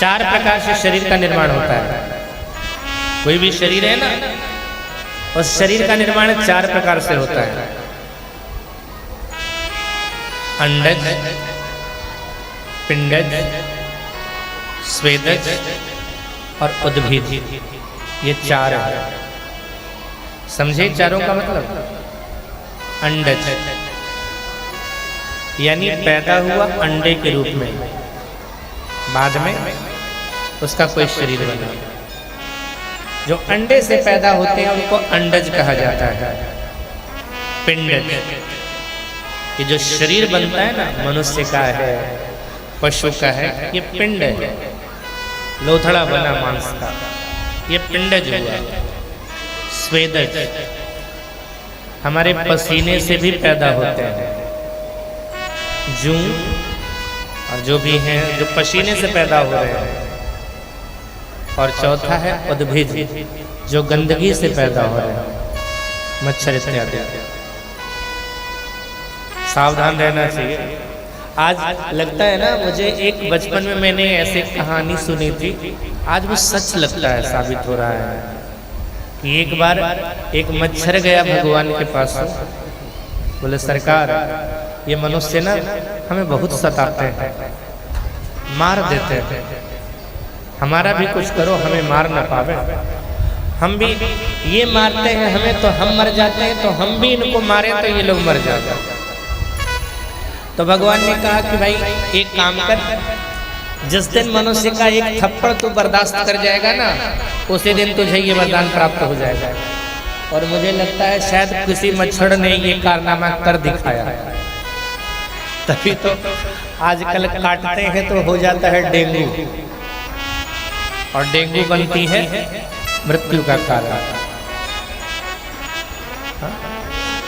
चार प्रकार से शरीर का निर्माण होता है। कोई भी शरीर है ना, उस शरीर का निर्माण चार प्रकार से होता है। अंडज, पिंडज, स्वेदज और उद्भिद, ये चार है। समझे चारों का मतलब? अंडज यानी पैदा हुआ अंडे के रूप में, बाद में उसका कोई शरीर बना। जो अंडे से पैदा होते हैं उनको अंडज कहा जाता है। पिंडज, ये जो शरीर बनता है ना, मनुष्य का है, पशु का है, ये पिंड है। लोथड़ा बना मांस का, ये पिंडज हुआ। स्वेदज, हमारे पसीने से भी पैदा होते हैं, जूं और जो भी हैं जो पसीने से पैदा हो रहे हैं। और चौथा है उद्भिज, जो गंदगी से पैदा हो रहे हैं, मच्छर इत्यादि। सावधान रहना चाहिए। आज लगता है ना मुझे, एक बचपन में मैंने ऐसे कहानी सुनी थी, आज वो सच लगता है, साबित हो रहा है कि एक बार एक मच्छर गया भगवान के पास। बोले सरकार, ये मनुष्य ना हमें बहुत सताते हैं, मार देते हैं, हमारा भी कुछ करो, हमें मार ना पावे। हम भी ये मारते हैं हमें, तो हम मर जाते हैं, तो हम भी इनको मारे तो ये लोग मर जाते हैं। तो भगवान ने कहा कि भाई एक काम कर, जिस दिन मनुष्य का एक थप्पड़ तू बर्दाश्त कर जाएगा ना, उसी दिन तुझे ये वरदान प्राप्त हो जाएगा। और मुझे लगता है शायद किसी मच्छर ने ये कारनामा कर दिखाया, तभी तो आजकल काटते हैं तो हो जाता है डेंगू, और डेंगू बनती है मृत्यु का कारण।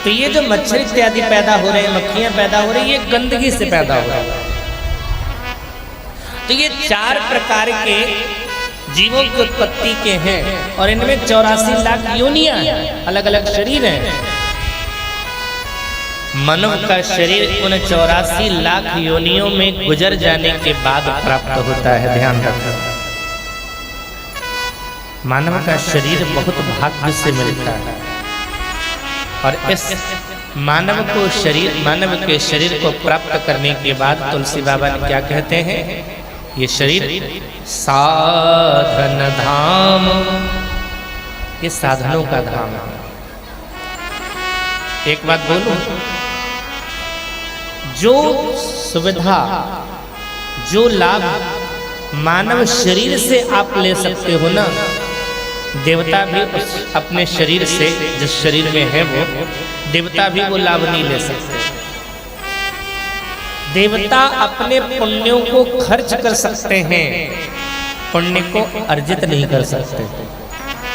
तो ये जो मच्छर इत्यादि पैदा हो रहे हैं, मक्खियां पैदा हो रही है, ये गंदगी से पैदा हो रहा है। तो ये चार प्रकार के जीवों की उत्पत्ति के हैं, और इनमें 84 लाख योनियां हैं, अलग अलग शरीर हैं। मानव का शरीर उन 84 लाख योनियों में गुजर जाने के बाद प्राप्त होता है। ध्यान रखना, मानव का शरीर बहुत भाग्य से मिलता है। और इस मानव के शरीर को प्राप्त करने के बाद तुलसी बाबा ने क्या कहते हैं? ये शरीर साधन धाम, ये साधनों का धाम है। एक बात बोलूं, जो सुविधा, जो लाभ मानव शरीर से आप ले सकते हो ना, देवता भी अपने शरीर से, जिस शरीर में है वो देवता भी वो लाभ नहीं ले सकते। देवता अपने पुण्यों को खर्च कर सकते हैं, पुण्य को अर्जित नहीं कर सकते।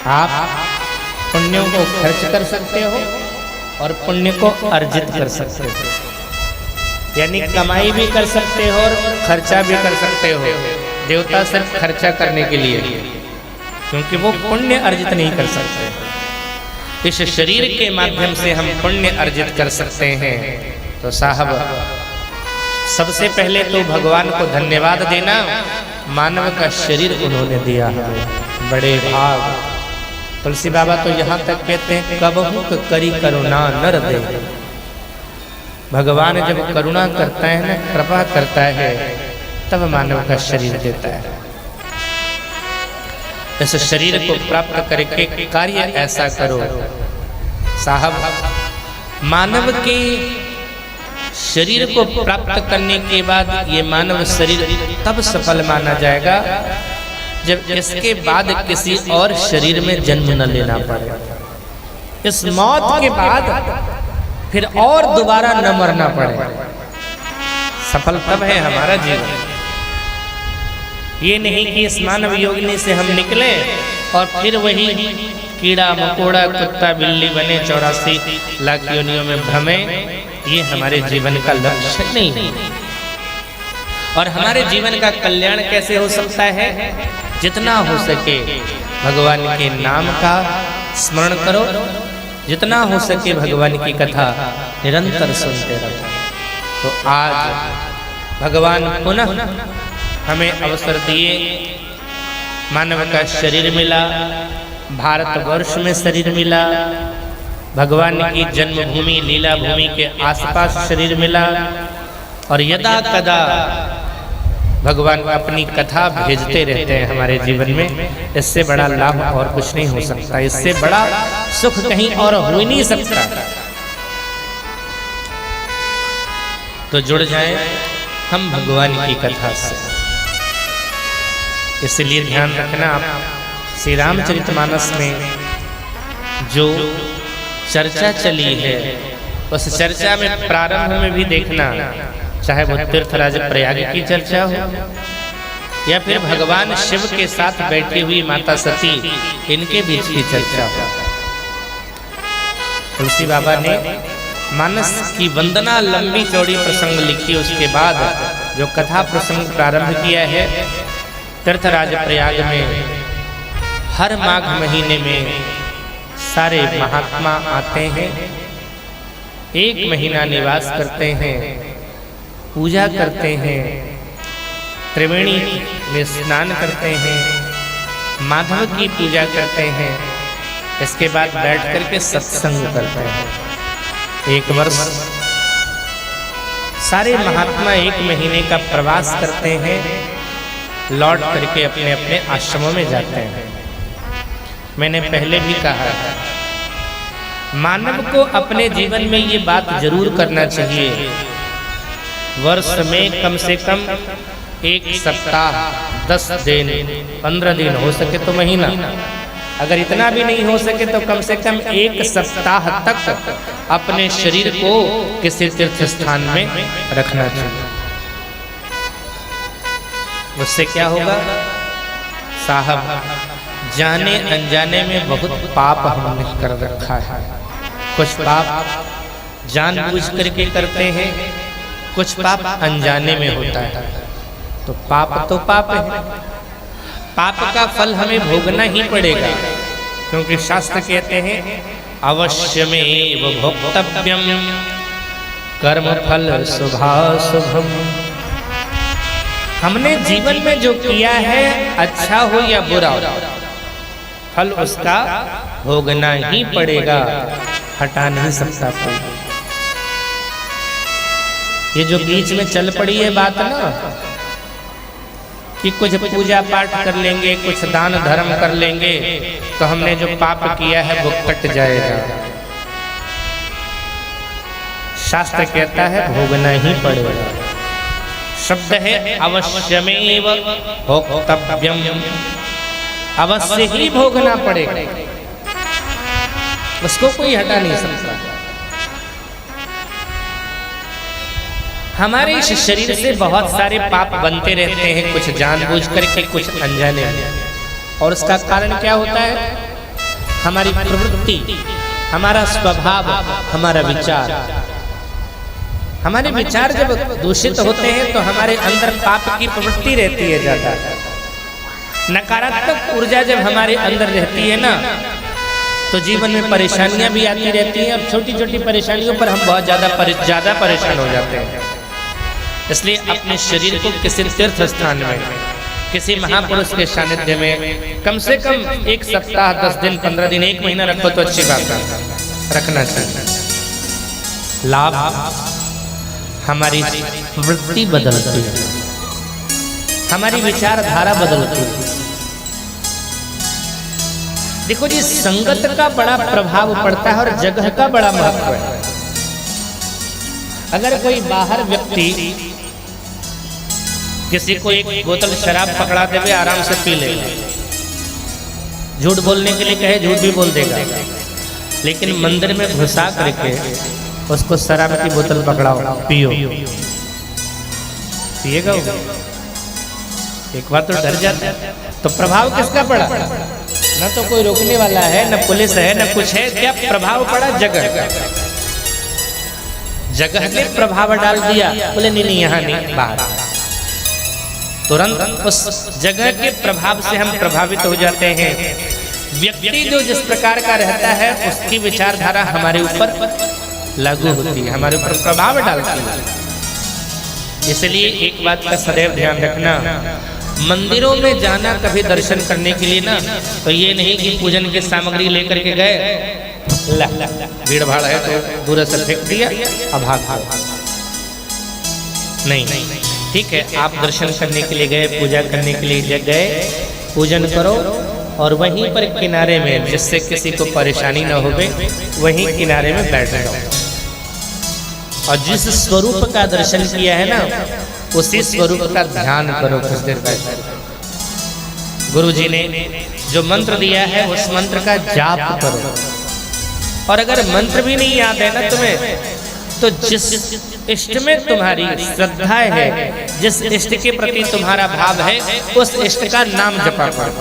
आप पुण्यों को खर्च कर सकते हो और पुण्य को अर्जित कर सकते हो, यानी कमाई भी कर सकते हो और खर्चा भी कर सकते हो। देवता सिर्फ खर्चा करने के लिए, क्योंकि वो पुण्य अर्जित नहीं कर सकते। इस शरीर के माध्यम से हम पुण्य अर्जित कर सकते हैं। तो साहब, सबसे पहले तो भगवान को धन्यवाद देना, मानव का शरीर उन्होंने दिया है, बड़े भाग। तुलसी बाबा तो यहाँ तक कहते हैं, कबहु करी करुणा नर दे। भगवान जब करुणा करता है ना, कृपा करता है, तब मानव का शरीर देता है। इस शरीर को प्राप्त करके कार्य ऐसा करो साहब, मानव के शरीर को प्राप्त करने के बाद ये मानव शरीर तब सफल माना जाएगा जब इसके बाद किसी और शरीर में जन्म न लेना पड़े। इस मौत के बाद फिर और दोबारा न मरना पड़े। सफल तब है हमारा जीवन। ये नहीं कि इस मानव योगिनी से हम निकले और फिर वही कीड़ा मकोड़ा कुत्ता बिल्ली बने 84 लाख योनियों में भ्रमे। ये हमारे जीवन का लक्ष्य नहीं। और हमारे जीवन का कल्याण कैसे हो सकता है? जितना हो सके भगवान के नाम का स्मरण करो, जितना हो सके भगवान की कथा निरंतर सुनते रहो। तो आज भगवान पुनः हमें अवसर दिए, मानव का शरीर मिला, भारतवर्ष में शरीर मिला, भगवान की जन्मभूमि लीला भूमि के आसपास शरीर मिला, और यदा कदा भगवान अपनी कथा भेजते रहते हैं हमारे जीवन में। इससे बड़ा लाभ और कुछ नहीं हो सकता, इससे बड़ा सुख कहीं और हो ही नहीं सकता। तो जुड़ जाएं हम भगवान की कथा से। इसलिए ध्यान रखना, आप श्री रामचरितमानस में जो चर्चा चली है उस चर्चा में प्रारंभ में भी देखना, चाहे वो तीर्थराज प्रयाग की चर्चा हो या फिर भगवान शिव के साथ बैठी हुई माता सती, इनके बीच की चर्चा हो। तुलसी बाबा ने मानस की वंदना लंबी चौड़ी प्रसंग लिखी, उसके बाद जो कथा प्रसंग प्रारंभ किया है, तीर्थराज प्रयाग में हर माघ महीने में सारे महात्मा आते हैं, एक महीना निवास करते हैं, पूजा करते हैं, त्रिवेणी में स्नान करते हैं, माधव की पूजा करते हैं, इसके बाद बैठ करके सत्संग करते हैं। एक वर्ष सारे महात्मा एक महीने का प्रवास करते हैं, लौट करके अपने अपने आश्रमों में जाते हैं। मैंने पहले भी कहा है, मानव को अपने जीवन में ये बात जरूर करना चाहिए, वर्ष में कम से कम एक सप्ताह, 10 दिन, 15 दिन, हो सके तो महीना, अगर इतना भी नहीं हो सके तो कम से कम एक सप्ताह तक अपने शरीर को किसी तीर्थ स्थान में रखना चाहिए। उससे क्या होगा साहब, जाने अनजाने में बहुत पाप हमने कर रखा है। कुछ पाप जानबूझ करके करते हैं, कुछ पाप अनजाने में होता है। तो पाप है, पाप का फल हमें भोगना ही पड़ेगा, क्योंकि शास्त्र कहते हैं अवश्यमेव भोक्तव्यम कर्म फल शुभाशुभम। हमने जीवन में जो किया है, अच्छा हो या बुरा हो, फल उसका भोगना ही पड़ेगा, हटा नहीं सकता कोई। ये जो बीच में चल पड़ी है बात ना, कि कुछ पूजा पाठ कर लेंगे, कुछ दान धर्म कर लेंगे तो हमने जो पाप किया है वो कट जाएगा। शास्त्र कहता है भोगना ही पड़ेगा। शब्द है अवश्यमेव भोक्तव्यम, अवश्य ही भोगना पड़ेगा, उसको कोई हटा नहीं सकता। हमारे इस शरीर से बहुत सारे पाप बनते रहते हैं, कुछ जानबूझ करके, कुछ अनजाने में। और उसका कारण क्या होता है? हमारी प्रवृत्ति, हमारा स्वभाव, हमारा विचार। हमारे विचार जब दूषित होते हैं तो हमारे अंदर पाप की प्रवृत्ति रहती है ज्यादा। नकारात्मक ऊर्जा जब हमारे अंदर रहती है ना, तो जीवन में परेशानियां भी आती रहती हैं। अब छोटी छोटी परेशानियों पर हम बहुत ज्यादा परेशान हो जाते हैं। इसलिए अपने शरीर को किसी तीर्थ स्थान में, किसी महापुरुष के सानिध्य में कम से कम एक सप्ताह, 10 दिन, 15 दिन, 1 महीना रखो तो अच्छी बात है, रखना चाहिए। लाभ, हमारी वृत्ति बदलती है, हमारी विचारधारा बदलती है। देखो जी, संगत का बड़ा प्रभाव पड़ता है और जगह का बड़ा महत्व है। अगर कोई बाहर व्यक्ति किसी को एक बोतल शराब पकड़ा देवे, आराम से पी लेगा, झूठ बोलने के लिए कहे झूठ भी बोल देगा, लेकिन मंदिर में घुसा करके उसको शराब की बोतल पकड़ाओ, पियो, पिएगा वो? एक बार तो डर जाता है। तो प्रभाव किसका पड़ा? न तो कोई रोकने वाला है, न पुलिस है, न कुछ है। क्या प्रभाव पड़ा? जगह का। जगह ने प्रभाव डाल दिया, बोले नहीं नहीं यहाँ नहीं, बाहर। तुरंत उस जगह के प्रभाव से हम प्रभावित हो जाते हैं। व्यक्ति जो जिस प्रकार का रहता है उसकी विचारधारा हमारे ऊपर लागू होती है, हमारे ऊपर प्रभाव डालती है। इसलिए एक बात का सदैव ध्यान रखना, मंदिरों में जाना कभी दर्शन करने के लिए ना, तो ये नहीं कि पूजन की सामग्री लेकर के गए, भीड़ भाड़ है तो दूर से फेंक दिया अब भाग गए। नहीं, ठीक है, आप दर्शन करने के लिए गए, पूजा करने के लिए गए, पूजन करो और वहीं पर किनारे में, जिससे किसी को परेशानी न हो, वहीं किनारे में बैठ जाओ और जिस स्वरूप का दर्शन किया है ना, उसी स्वरूप का ध्यान करो कुछ देर बैठ। गुरु जी ने जो मंत्र दिया है उस मंत्र का जाप करो, और अगर मंत्र भी नहीं याद है ना तुम्हें, तो जिस इष्ट में तुम्हारी श्रद्धा है, जिस इष्ट के प्रति तुम्हारा भाव है, उस इष्ट का नाम जपा करो।